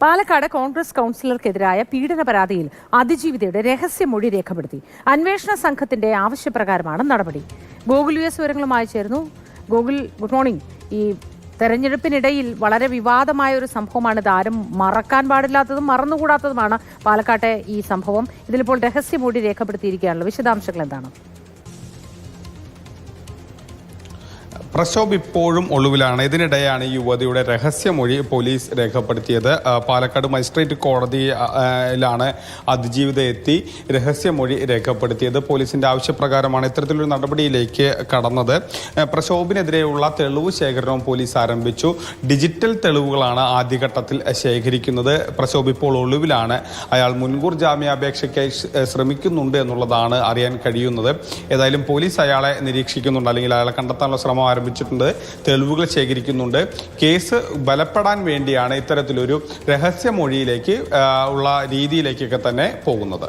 പാലക്കാട് കോൺഗ്രസ് കൗൺസിലർക്കെതിരായ പീഡന പരാതിയിൽ അതിജീവിതയുടെ രഹസ്യമൊഴി രേഖപ്പെടുത്തി. അന്വേഷണ സംഘത്തിന്റെ ആവശ്യപ്രകാരമാണ് നടപടി. ഗോകുൽ US വിവരങ്ങളുമായി ചേർന്നു. Gokul, good morning. ഈ തെരഞ്ഞെടുപ്പിനിടയിൽ വളരെ വിവാദമായ ഒരു സംഭവമാണിത്. ആരും മറക്കാൻ പാടില്ലാത്തതും മറന്നുകൂടാത്തതുമാണ് പാലക്കാട്ടെ ഈ സംഭവം. ഇതിലിപ്പോൾ രഹസ്യമൊഴി രേഖപ്പെടുത്തിയിരിക്കുകയാണല്ലോ. വിശദാംശങ്ങൾ എന്താണ്? പ്രക്ഷോഭ് ഇപ്പോഴും ഒളിവിലാണ്. ഇതിനിടെയാണ് ഈ യുവതിയുടെ രഹസ്യമൊഴി പോലീസ് രേഖപ്പെടുത്തിയത്. പാലക്കാട് മജിസ്ട്രേറ്റ് കോടതിയിലാണ് അതിജീവിത എത്തി രഹസ്യമൊഴി രേഖപ്പെടുത്തിയത്. പോലീസിന്റെ ആവശ്യപ്രകാരമാണ് ഇത്തരത്തിലൊരു നടപടിയിലേക്ക് കടന്നത്. പ്രക്ഷോഭിനെതിരെയുള്ള തെളിവ് ശേഖരണവും പോലീസ് ആരംഭിച്ചു. ഡിജിറ്റൽ തെളിവുകളാണ് ആദ്യഘട്ടത്തിൽ ശേഖരിക്കുന്നത്. പ്രക്ഷോഭ് ഇപ്പോൾ ഒളിവിലാണ്. അയാൾ മുൻകൂർ ജാമ്യാപേക്ഷയ്ക്കായി ശ്രമിക്കുന്നുണ്ട് എന്നുള്ളതാണ് അറിയാൻ കഴിയുന്നത്. ഏതായാലും പോലീസ് അയാളെ നിരീക്ഷിക്കുന്നുണ്ട്, അല്ലെങ്കിൽ അയാളെ കണ്ടെത്താനുള്ള ശ്രമം ആരംഭിച്ചിട്ടുണ്ട്. തെളിവുകൾ ശേഖരിക്കുന്നുണ്ട്. കേസ് ബലപ്പെടാൻ വേണ്ടിയാണ് ഇത്തരത്തിലൊരു രഹസ്യമൊഴിയിലേക്ക് ഉള്ള രീതിയിലേക്കൊക്കെ തന്നെ പോകുന്നത്.